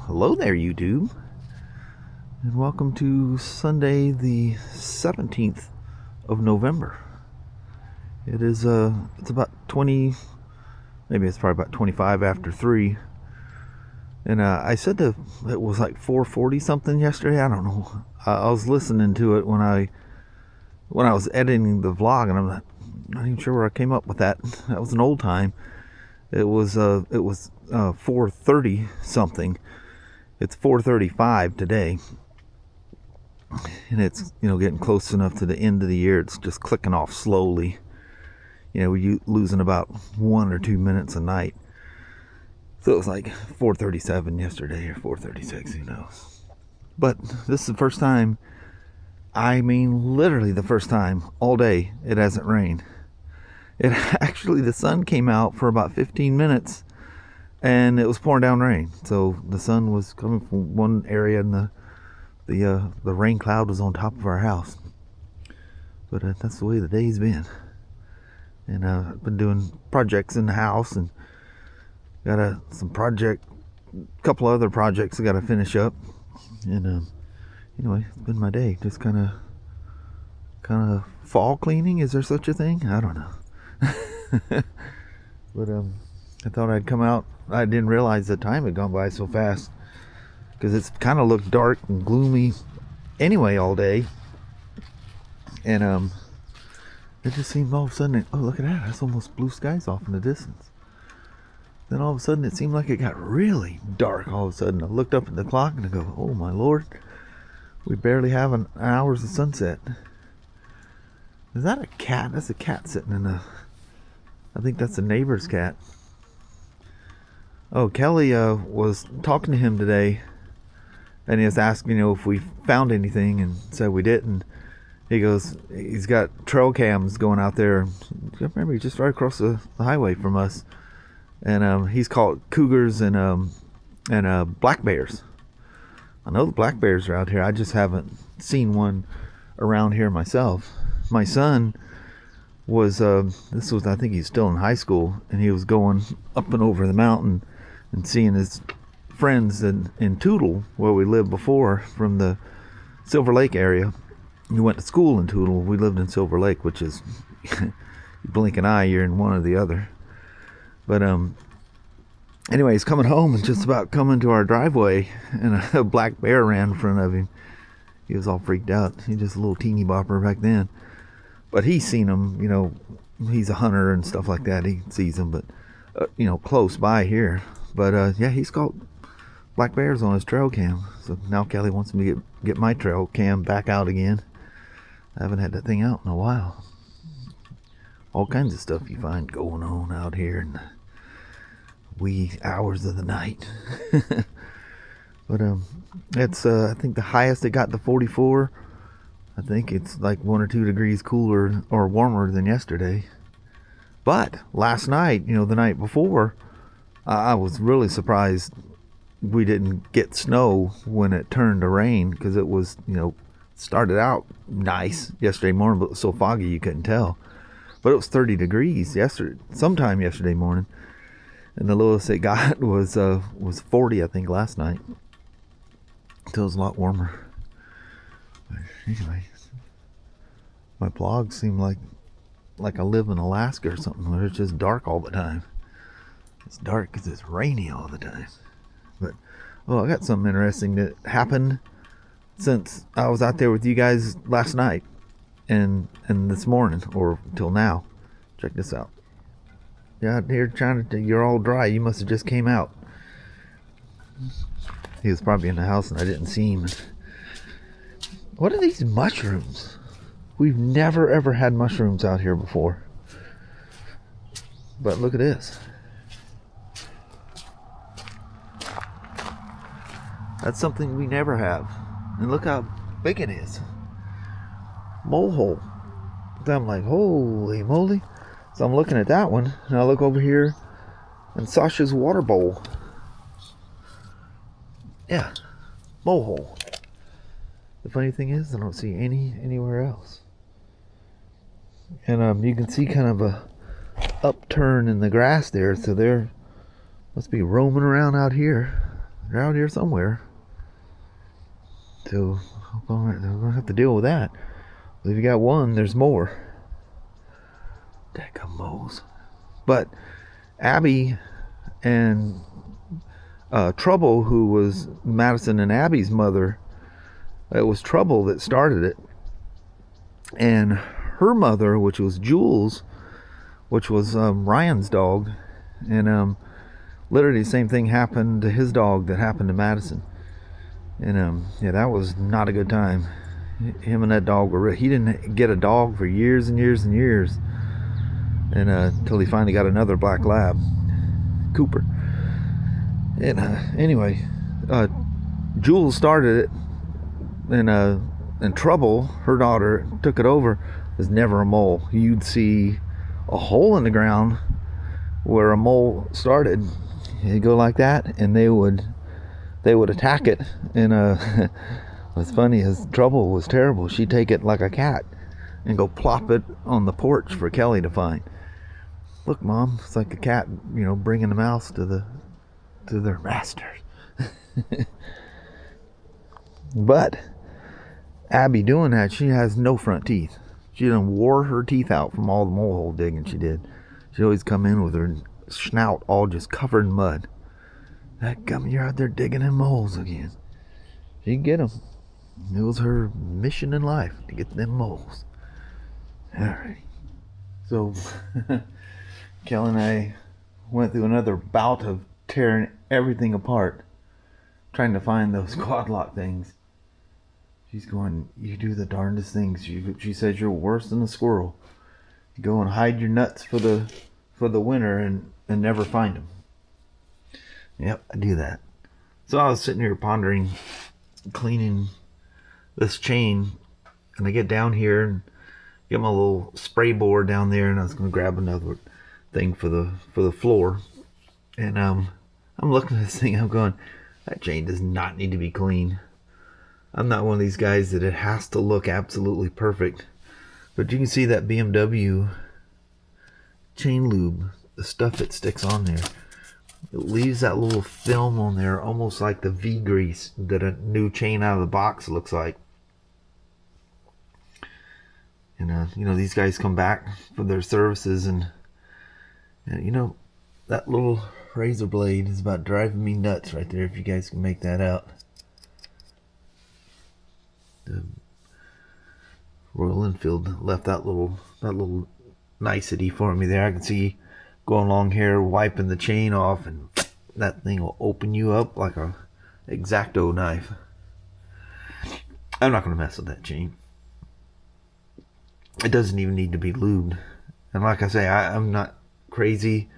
Hello there, YouTube, and welcome to Sunday the 17th of November. It is it's about 20, maybe it's probably about 25 after 3, and I said that it was like 4:40 something yesterday. I don't know. I was listening to it when I was editing the vlog, and I'm not even sure where I came up with that. That was an old time. It was 4:30 something. It's 4:35 today, and it's getting close enough to the end of the year. It's just clicking off slowly. We're losing about 1 or 2 minutes a night. So it was like 4:37 yesterday or 4:36, who knows. But this is the first time, I mean literally the first time all day it hasn't rained. It actually, the sun came out for about 15 minutes and it was pouring down rain. So the sun was coming from one area and the rain cloud was on top of our house. But that's the way the day's been. And I've been doing projects in the house and got a couple other projects I got to finish up. And anyway, it's been my day. Just kind of fall cleaning. Is there such a thing? I don't know. But I thought I'd come out. I didn't realize the time had gone by so fast, because it's kind of looked dark and gloomy anyway all day. And it just seemed all of a sudden, oh, look at that, that's almost blue skies off in the distance. Then all of a sudden it seemed like it got really dark all of a sudden. I looked up at the clock and I go, oh my Lord, we barely have an hour's of sunset. Is that a cat? That's a cat sitting in I think that's a neighbor's cat. Oh, Kelly was talking to him today, and he was asking, if we found anything, and said we didn't. He goes, he's got trail cams going out there. Remember, he's just right across the highway from us, and he's caught cougars and black bears. I know the black bears are out here. I just haven't seen one around here myself. My son was I think he's still in high school, and he was going up and over the mountain and seeing his friends in Toledo, where we lived before, from the Silver Lake area. He went to school in Toledo. We lived in Silver Lake, which is, you blink an eye, you're in one or the other. But anyway, he's coming home and just about coming to our driveway, and a black bear ran in front of him. He was all freaked out. He was just a little teeny bopper back then. But he's seen them, he's a hunter and stuff like that. He sees them, but, close by here. But, yeah, he's caught black bears on his trail cam. So now Kelly wants me to get my trail cam back out again. I haven't had that thing out in a while. All kinds of stuff you find going on out here in the wee hours of the night. But, it's, I think the highest it got to 44. I think it's like 1 or 2 degrees cooler or warmer than yesterday. But last night, the night before, I was really surprised we didn't get snow when it turned to rain, because it was, started out nice yesterday morning, but it was so foggy you couldn't tell. But it was 30 degrees sometime yesterday morning, and the lowest it got was 40, I think, last night. So it was a lot warmer. But anyway, my vlogs seem like I live in Alaska or something, where it's just dark all the time. It's dark because it's rainy all the time. But, I got something interesting that happened since I was out there with you guys last night and this morning, or till now. Check this out. You're out here you're all dry. You must have just came out. He was probably in the house and I didn't see him. What are these mushrooms? We've never ever had mushrooms out here before. But look at this. That's something we never have. And look how big it is. Mole hole. So I'm like, holy moly. So I'm looking at that one, and I look over here, and Sasha's water bowl. Yeah, mole hole. The funny thing is, I don't see anywhere else. And you can see kind of a upturn in the grass there, so they're must be roaming around out here. They're out here somewhere. So we're gonna have to deal with that. If you got one, there's more. Dadgum moles. But Abby and Trouble, who was Madison and Abby's mother, it was Trouble that started it. And her mother, which was Jules, which was Ryan's dog, and literally the same thing happened to his dog that happened to Madison. And yeah, that was not a good time. Him and that dog were, he didn't get a dog for years and years and years, and until he finally got another black lab, Cooper. And anyway, Jules started it, and Trouble, her daughter, took it over. There's never a mole. You'd see a hole in the ground where a mole started. You go like that, and they would attack it. And what's funny is Trouble was terrible. She'd take it like a cat and go plop it on the porch for Kelly to find. Look, Mom, it's like a cat, bringing the mouse to their masters. But Abby doing that, she has no front teeth. She done wore her teeth out from all the molehole digging she did. She'd always come in with her snout all just covered in mud. That gum, you're out there digging in moles again. She'd get them. It was her mission in life, to get them moles. Alright. So, Kelly and I went through another bout of tearing everything apart, trying to find those quad lock things. She's going, you do the darndest things. She says you're worse than a squirrel. You go and hide your nuts for the winter and never find them. Yep, I do that. So I was sitting here pondering, cleaning this chain, and I get down here and get my little spray board down there, and I was going to grab another thing for the floor. And I'm looking at this thing, I'm going, that chain does not need to be clean. I'm not one of these guys that it has to look absolutely perfect. But you can see that BMW chain lube, the stuff that sticks on there. It leaves that little film on there, almost like the V-grease that a new chain out of the box looks like. And these guys come back for their services, and that little razor blade is about driving me nuts right there, if you guys can make that out. The Royal Enfield left that little nicety for me there. I can see going along here, wiping the chain off, and that thing will open you up like a X-Acto knife. I'm not going to mess with that chain. It doesn't even need to be lubed. And like I say, I'm not crazy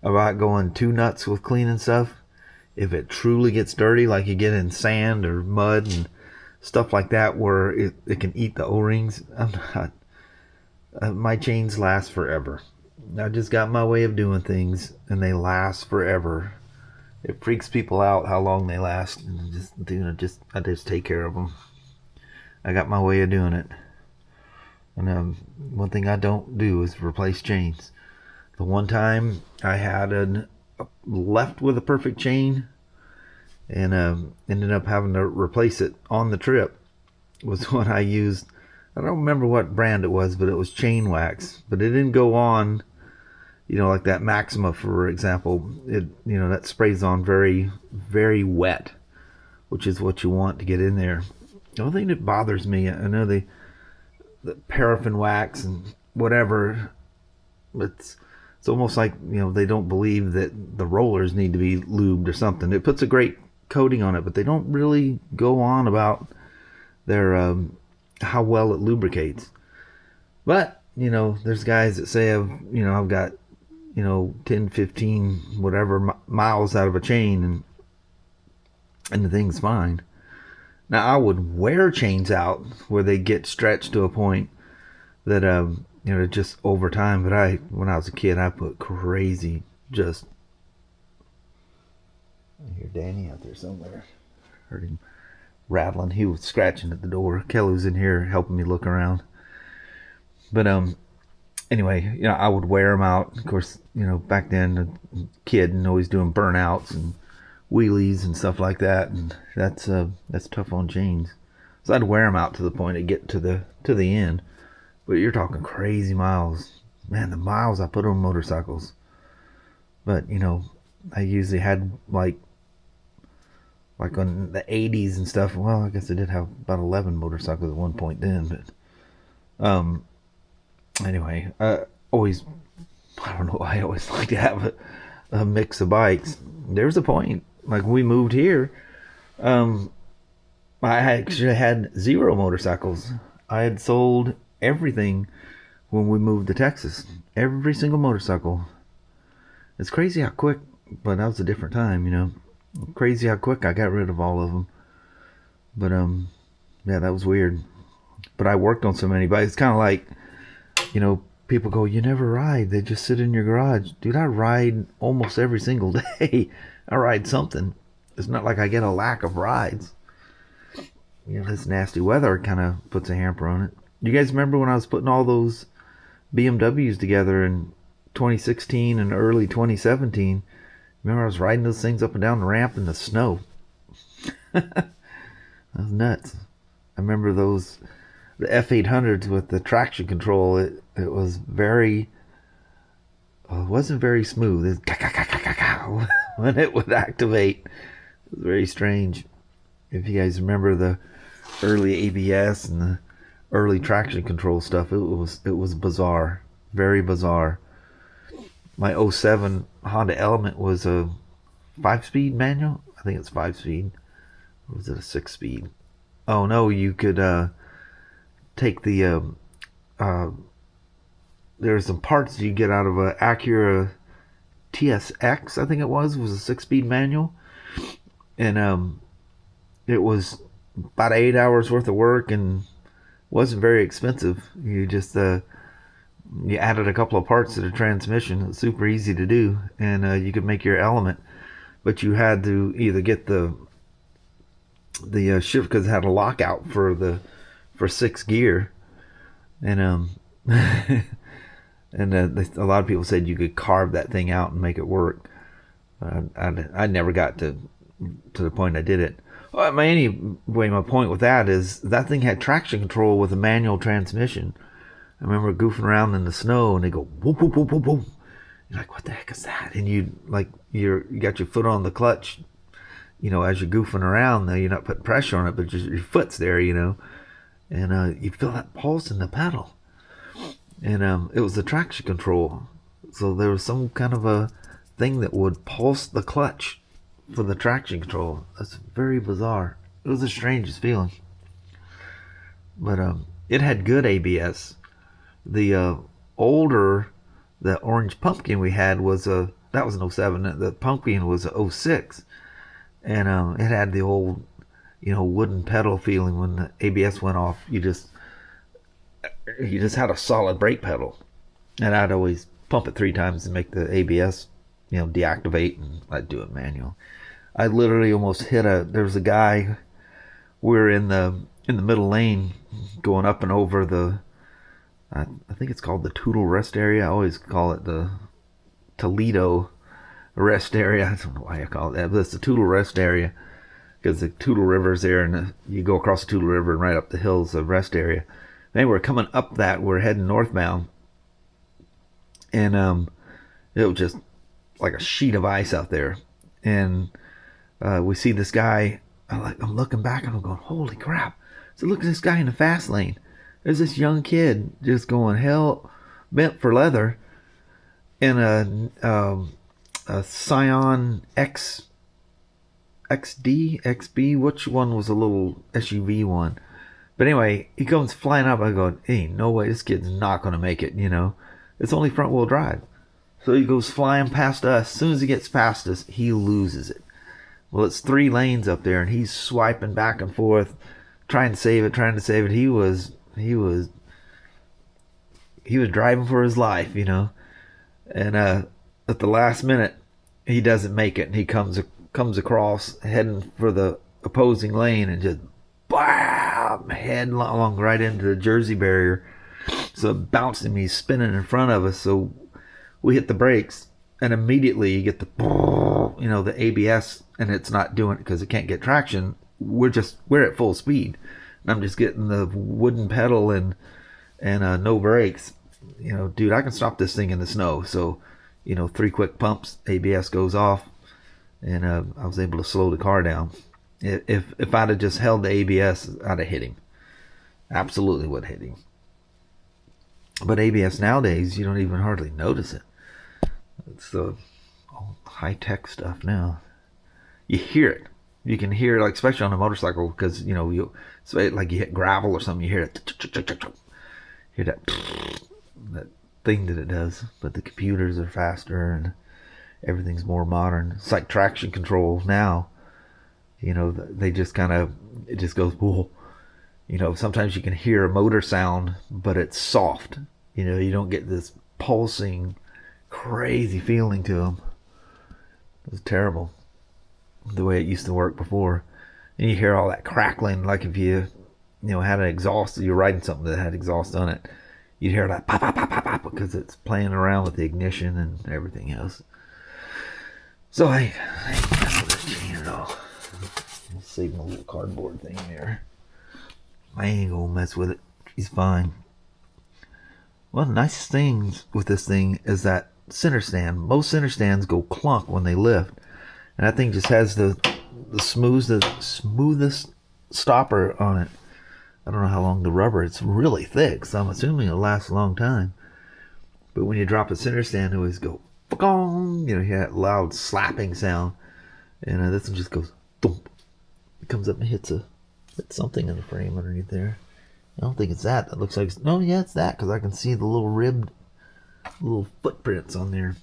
about going too nuts with cleaning stuff. If it truly gets dirty, like you get in sand or mud and stuff like that, where it can eat the O-rings, I'm not. My chains last forever. I just got my way of doing things, and they last forever. It freaks people out how long they last, and I just take care of them. I got my way of doing it. And one thing I don't do is replace chains. The one time I had left with a perfect chain, and ended up having to replace it on the trip, was when I used, I don't remember what brand it was, but it was chain wax. But it didn't go on, like that Maxima, for example. It, that sprays on very, very wet, which is what you want to get in there. The only thing that bothers me, I know the paraffin wax and whatever, it's almost like, they don't believe that the rollers need to be lubed or something. It puts a great coating on it, but they don't really go on about their how well it lubricates. But there's guys that say I've got 10, 15 whatever miles out of a chain, and the thing's fine. Now I would wear chains out where they get stretched to a point that just over time. But when I was a kid, I put crazy, just, I hear Danny out there somewhere. Heard him rattling. He was scratching at the door. Kelly was in here helping me look around. But anyway, I would wear them out. Of course, back then, a kid and always doing burnouts and wheelies and stuff like that, and that's tough on chains. So I'd wear them out to the point to get to the end. But you're talking crazy miles, man. The miles I put on motorcycles. But you know, I usually had like on the 80s and stuff. Well, I guess I did have about 11 motorcycles at one point then. But anyway, I don't know why I always like to have a mix of bikes. There's a point, like when we moved here, I actually had 0 motorcycles. I had sold everything when we moved to Texas. Every single motorcycle. It's crazy how quick, but that was a different time, you know. Crazy how quick I got rid of all of them. But yeah, that was weird. But I worked on so many bikes. It's kind of like, you know, people go, you never ride, they just sit in your garage. Dude, I ride almost every single day. I ride something. It's not like I get a lack of rides. You know, this nasty weather kind of puts a hamper on it. You guys remember when I was putting all those BMWs together in 2016 and early 2017? Remember I was riding those things up and down the ramp in the snow. That was nuts. I remember those, the F800s with the traction control. It was very, it wasn't very smooth. It when it would activate. It was very strange. If you guys remember the early ABS and the early traction control stuff, it was bizarre, very bizarre. My '07 Honda Element was a 5-speed manual. I think it's 5-speed. Or was it a 6-speed? Oh no, you could take the there's some parts you get out of a Acura TSX, I think it was a 6-speed manual, and it was about 8 hours worth of work and wasn't very expensive. You just you added a couple of parts to the transmission. It was super easy to do, and you could make your Element, but you had to either get the shift, because it had a lockout for 6th gear, and and a lot of people said you could carve that thing out and make it work. I never got to the point I did it. Well, my point with that is that thing had traction control with a manual transmission. I remember goofing around in the snow and they go whoop whoop whoop whoop whoop. You're like, what the heck is that? And you got your foot on the clutch, you know, as you're goofing around. Now you're not putting pressure on it, but just your foot's there, you know, and you feel that pulse in the pedal. And it was the traction control, so there was some kind of a thing that would pulse the clutch for the traction control. That's very bizarre. It was the strangest feeling. But it had good ABS. The orange pumpkin we had was that was an '07. The pumpkin was a '06, and it had the old, you know, wooden pedal feeling. When the ABS went off, you just had a solid brake pedal, and I'd always pump it 3 times to make the ABS, you know, deactivate, and I'd do it manual. I literally almost hit there was a guy, we were in the middle lane going up and over the, I think it's called the Tootle rest area. I always call it the Toledo rest area. I don't know why I call it that, but it's the Tootle rest area because the Tootle River's there, and you go across the Tootle River and right up the hills of rest area. Then we're coming up that, we're heading northbound, and it was just like a sheet of ice out there, and we see this guy. I'm looking back and I'm going, holy crap. So look at this guy in the fast lane. There's this young kid just going hell bent for leather in a Scion XB, which one was a little SUV one? But anyway, he comes flying up. I go, ain't no way, this kid's not going to make it, you know. It's only front wheel drive. So he goes flying past us. As soon as he gets past us, he loses it. Well, it's 3 lanes up there, and he's swiping back and forth, trying to save it. He was driving for his life, you know. And at the last minute, he doesn't make it, and he comes across heading for the opposing lane and just bam, headlong right into the Jersey barrier. So it bounced him. He's spinning in front of us. So we hit the brakes, and immediately you get the now, you know, the ABS, and it's not doing it because it can't get traction. We're at full speed. And I'm just getting the wooden pedal and no brakes. You know, dude, I can stop this thing in the snow. So, you know, 3 quick pumps, ABS goes off, and I was able to slow the car down. If I'd have just held the ABS, I'd have hit him. Absolutely would hit him. But ABS nowadays, you don't even hardly notice it. It's the high-tech stuff now. You hear it. You can hear, like, especially on a motorcycle, because, you know, like you hit gravel or something, you hear it. Hear that thing that it does. But the computers are faster and everything's more modern. It's like traction control now. You know, they just kind of, it just goes, whoa. You know, sometimes you can hear a motor sound, but it's soft. You know, you don't get this pulsing, crazy feeling to them. It was terrible, the way it used to work before. And you hear all that crackling, like if you know, had an exhaust, you're riding something that had exhaust on it. You'd hear that pop, pop, pop, pop, pop, because it's playing around with the ignition and everything else. So I ain't messing with this chain at all. I'll save my little cardboard thing there. I ain't gonna mess with it. She's fine. One of the nicest things with this thing is that center stand. Most center stands go clunk when they lift. And that thing just has the smoothest stopper on it. I don't know how long the rubber, it's really thick, so I'm assuming it'll last a long time. But when you drop a center stand, it always go, you know, you hear that loud slapping sound. And this one just goes, thump. It comes up and hits something in the frame underneath there. I don't think it's that. That looks like, no, yeah, it's that, because I can see the little ribbed little footprints on there.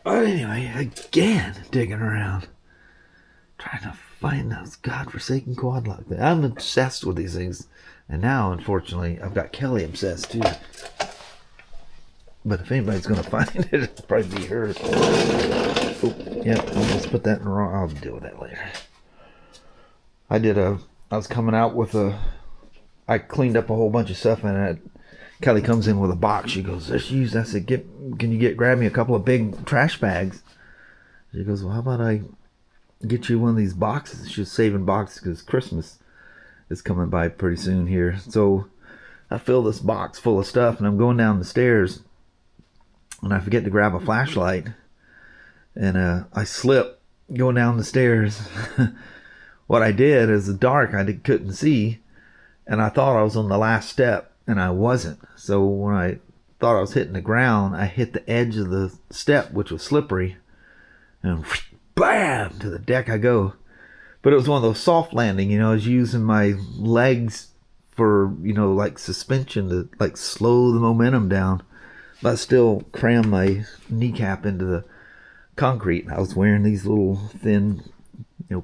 But anyway, again, digging around, trying to find those godforsaken quad lock things. I'm obsessed with these things, and now, unfortunately, I've got Kelly obsessed too. But if anybody's going to find it, it'll probably be her. Oh, yeah, almost put that in the wrong. I'll deal with that later. I was coming out with I cleaned up a whole bunch of stuff, and Kelly comes in with a box. She goes, I said, can you grab me a couple of big trash bags? She goes, well, how about I get you one of these boxes? She's saving boxes because Christmas is coming by pretty soon here. So I fill this box full of stuff, and I'm going down the stairs, and I forget to grab a flashlight, and I slip going down the stairs. What I did is dark, I couldn't see, and I thought I was on the last step, and I wasn't. So when I thought I was hitting the ground, I hit the edge of the step, which was slippery, and bam, to the deck I go. But it was one of those soft landing, you know, I was using my legs for, you know, like suspension to like slow the momentum down, but still cram my kneecap into the concrete. I was wearing these little thin, you know,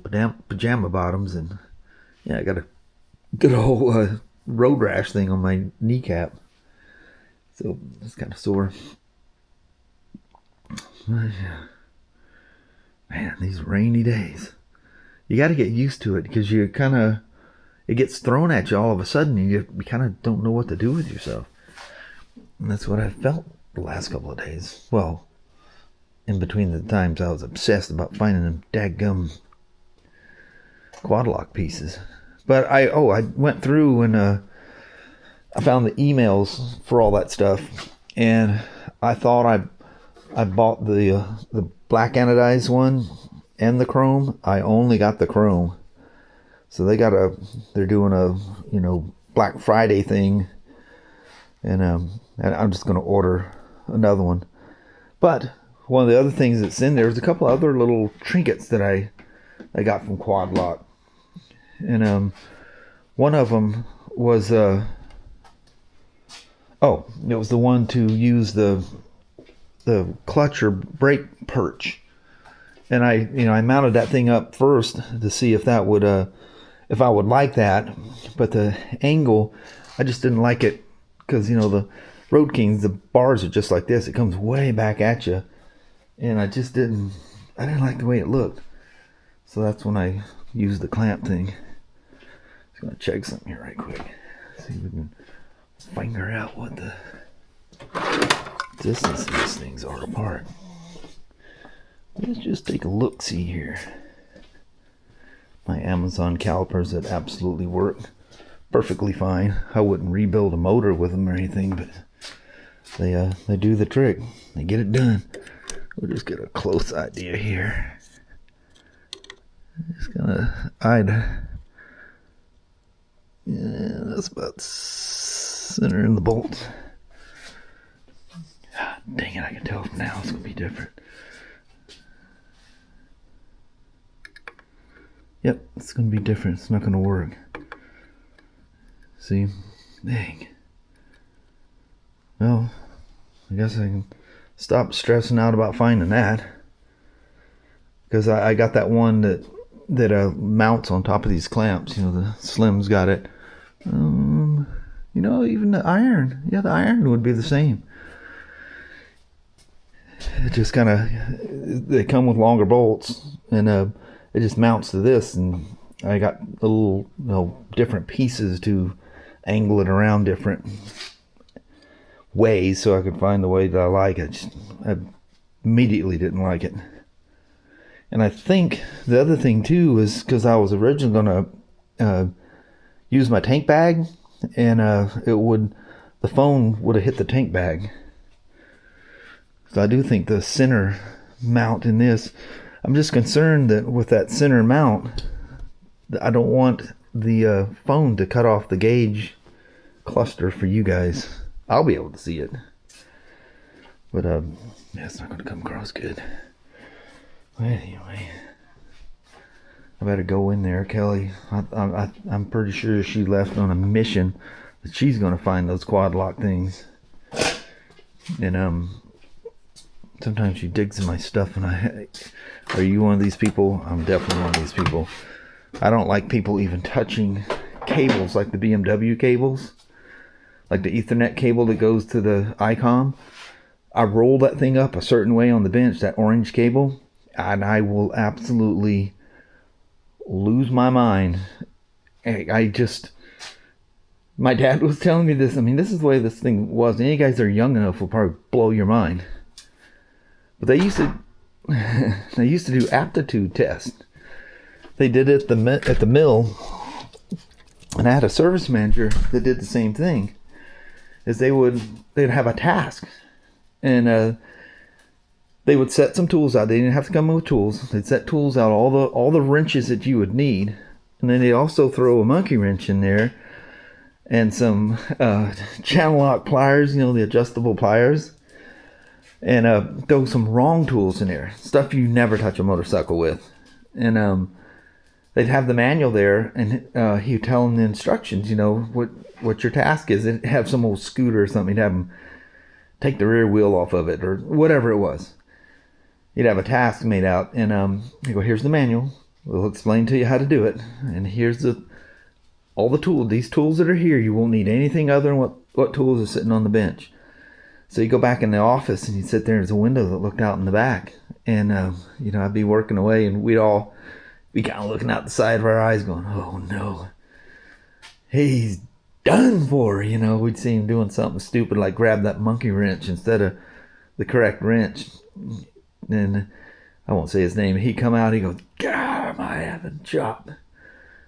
pajama bottoms, and yeah, I got a good old road rash thing on my kneecap, so it's kind of sore. Man, these rainy days, you got to get used to it, because you it gets thrown at you all of a sudden, and you kind of don't know what to do with yourself. And that's what I felt the last couple of days. Well, in between the times I was obsessed about finding them dadgum quad lock pieces. But I went through and I found the emails for all that stuff, and I thought I bought the black anodized one and the chrome. I only got the chrome, so they're doing a, you know, Black Friday thing, and I'm just going to order another one. But one of the other things that's in there is a couple other little trinkets that I got from Quad Lock. And one of them was it was the one to use the clutch or brake perch. And I mounted that thing up first to see if that would if I would like that, but the angle, I just didn't like it, because, you know, the Road Kings, the bars are just like this. It comes way back at you, and I didn't like the way it looked. So that's when I used the clamp thing. Just gonna check something here right quick. See if we can figure out what the distance of these things are apart. Let's just take a look-see here. My Amazon calipers that absolutely work perfectly fine. I wouldn't rebuild a motor with them or anything, but they do the trick. They get it done. We'll just get a close idea here. Just gonna yeah, that's about center in the bolt. God, dang it, I can tell from now it's gonna be different. Yep, it's gonna be different. It's not gonna work. See? Dang. Well, I guess I can stop stressing out about finding that. Because I got that one that mounts on top of these clamps. You know, the Slim's got it. You know, even the iron. Yeah, the iron would be the same. It just kind of, they come with longer bolts, and it just mounts to this, and I got a little, you know, different pieces to angle it around different ways so I could find the way that I like it. I immediately didn't like it. And I think the other thing too is because I was originally going to use my tank bag, and the phone would have hit the tank bag. So I do think the center mount in this, I'm just concerned that with that center mount, I don't want the phone to cut off the gauge cluster for you guys. I'll be able to see it, but yeah, it's not going to come across good. But anyway, I better go in there. Kelly, I'm pretty sure she left on a mission that she's going to find those quad lock things. And sometimes she digs in my stuff, and are you one of these people? I'm definitely one of these people. I don't like people even touching cables like the BMW cables, like the Ethernet cable that goes to the ICOM. I roll that thing up a certain way on the bench, that orange cable, and I will absolutely lose my mind. My dad was telling me this. I mean, this is the way this thing was. Any guys that are young enough will probably blow your mind. But they used to do aptitude tests. They did it at the mill, and I had a service manager that did the same thing. Is they'd have a task, and they would set some tools out. They didn't have to come in with tools. They'd set tools out, all the wrenches that you would need, and then they'd also throw a monkey wrench in there, and some channel lock pliers, you know, the adjustable pliers, and throw some wrong tools in there, stuff you never touch a motorcycle with, and they'd have the manual there, and he'd tell them the instructions, you know, what your task is. They'd have some old scooter or something. He'd have them take the rear wheel off of it or whatever it was. He'd have a task made out, and he'd go, here's the manual. We'll explain to you how to do it. And here's all the tools. These tools that are here, you won't need anything other than what tools are sitting on the bench. So you go back in the office, and you'd sit there, and there's a window that looked out in the back. And, you know, I'd be working away, and we'd all be kind of looking out the side of our eyes going, oh no, he's done for. You know, we'd see him doing something stupid like grab that monkey wrench instead of the correct wrench. And I won't say his name. He'd come out, he'd go, God, am I having shop?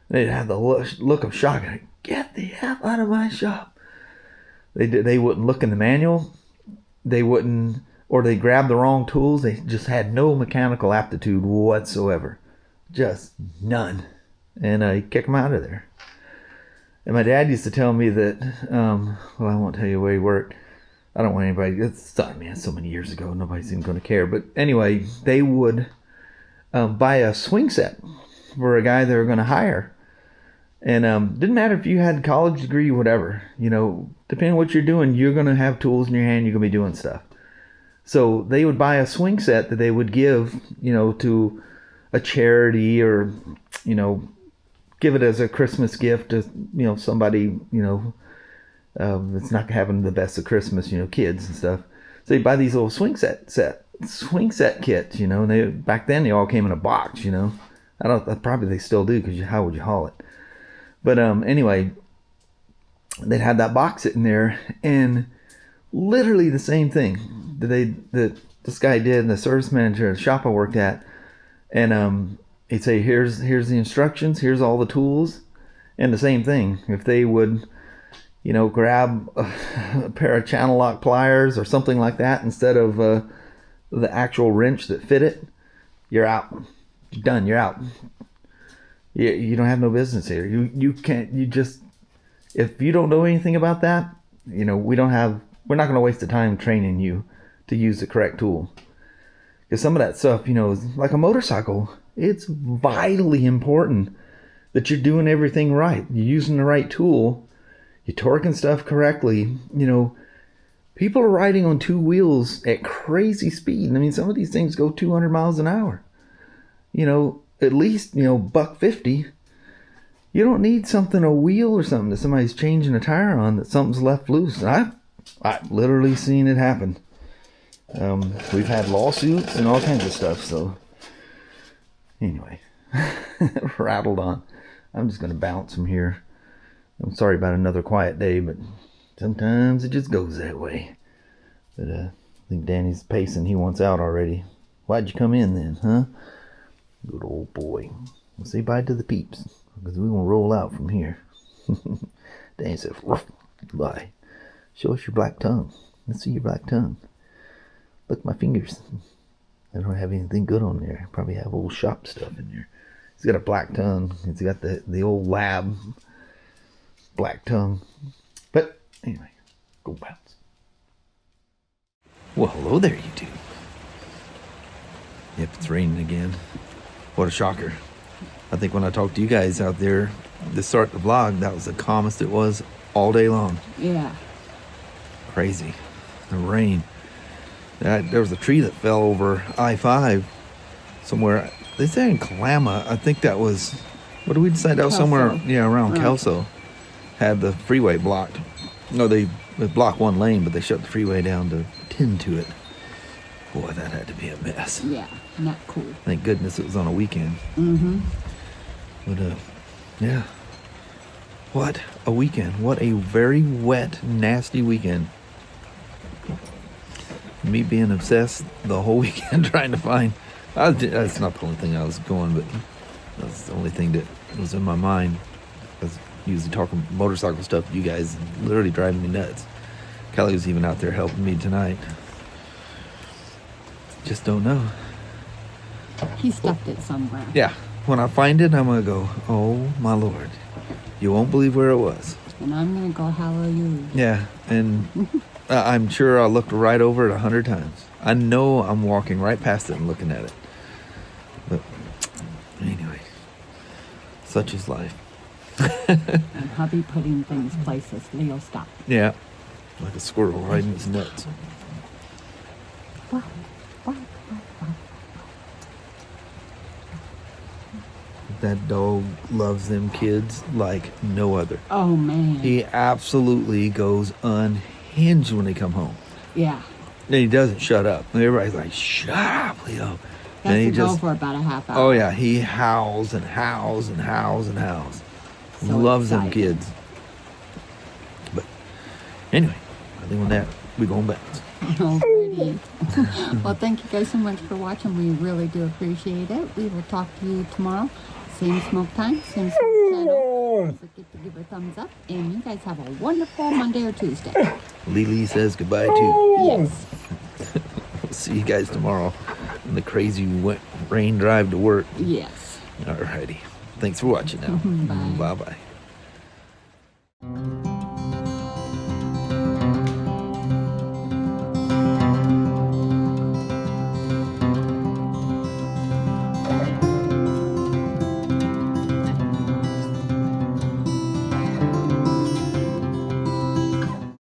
They'd have the look of shock. Get the hell out of my shop. They wouldn't look in the manual. They wouldn't, or they grabbed the wrong tools. They just had no mechanical aptitude whatsoever. Just none. And I kick them out of there. And my dad used to tell me that, well, I won't tell you where he worked. I don't want anybody, it's so many years ago, nobody's even going to care. But anyway, they would buy a swing set for a guy they were going to hire. And didn't matter if you had a college degree or whatever, you know, depending on what you're doing, you're going to have tools in your hand, you're going to be doing stuff. So they would buy a swing set that they would give, you know, to a charity, or, you know, give it as a Christmas gift to, you know, somebody, you know, that's not having the best of Christmas, you know, kids and stuff. So they buy these little swing set kits, you know, and back then they all came in a box, you know. Probably they still do, because how would you haul it? But anyway, they'd have that box sitting there, and literally the same thing that this guy did, the service manager at the shop I worked at, and he'd say, here's the instructions, here's all the tools, and the same thing. If they would, you know, grab a pair of channel lock pliers or something like that instead of the actual wrench that fit it, you're out. You're done. You're out. You don't have no business here. You can't. You just, if you don't know anything about that, you know, we're not going to waste the time training you to use the correct tool. Because some of that stuff, you know, is like a motorcycle. It's vitally important that you're doing everything right. You're using the right tool. You're torquing stuff correctly. You know, people are riding on two wheels at crazy speed. I mean, some of these things go 200 miles an hour. You know, at least, you know, $150. You don't need something, a wheel or something that somebody's changing a tire on, that something's left loose. I've literally seen it happen. We've had lawsuits and all kinds of stuff. So anyway, rattled on. I'm just going to bounce from here. I'm sorry about another quiet day, but sometimes it just goes that way. But I think Danny's pacing. He wants out already. Why'd you come in then, huh? Good old boy. We'll say bye to the peeps, because we're going to roll out from here. Danny said, bye. Show us your black tongue. Let's see your black tongue. Look at my fingers. I don't have anything good on there. Probably have old shop stuff in there. He's got a black tongue. He's got the old lab black tongue. But anyway, go bounce. Well, hello there, YouTube. Yep, it's raining again. What a shocker. I think when I talked to you guys out there to start the vlog, that was the calmest it was all day long. Yeah. Crazy. The rain. There was a tree that fell over I-5 somewhere. They say in Kalama. I think that was, what did we decide? That was somewhere, around Kelso. Had the freeway blocked. No, they blocked one lane, but they shut the freeway down to tend to it. Boy, that had to be a mess. Yeah, not cool. Thank goodness it was on a weekend. Mm-hmm. But, yeah. What a weekend. What a very wet, nasty weekend. Me being obsessed the whole weekend trying to find... that's not the only thing I was going, but that's the only thing that was in my mind. I was usually talking motorcycle stuff to you guys, literally driving me nuts. Kelly was even out there helping me tonight. Just don't know. He stuffed it somewhere. Yeah. When I find it, I'm going to go, oh my Lord. You won't believe where it was. And I'm going to go, hallelujah. Yeah, and I'm sure I looked right over it 100 times. I know I'm walking right past it and looking at it. But anyway, such is life. And hubby putting things places. Leo, stop. Yeah, like a squirrel riding his nuts. That dog loves them kids like no other. Oh, man. He absolutely goes unhinged when they come home. Yeah. And he doesn't shut up. And everybody's like, shut up, Leo. And he just go for about a half hour. Oh, yeah. He howls and howls and howls and howls. So loves exciting. them kids. But anyway, I think on that, we're going back. Alrighty. Well, thank you guys so much for watching. We really do appreciate it. We will talk to you tomorrow. Same smoke time, same smoke channel. Don't forget to give a thumbs up. And you guys have a wonderful Monday or Tuesday. Lily says goodbye too. Yes. We'll see you guys tomorrow on the crazy rain drive to work. Yes. Alrighty. Thanks for watching now. Bye. Bye-bye.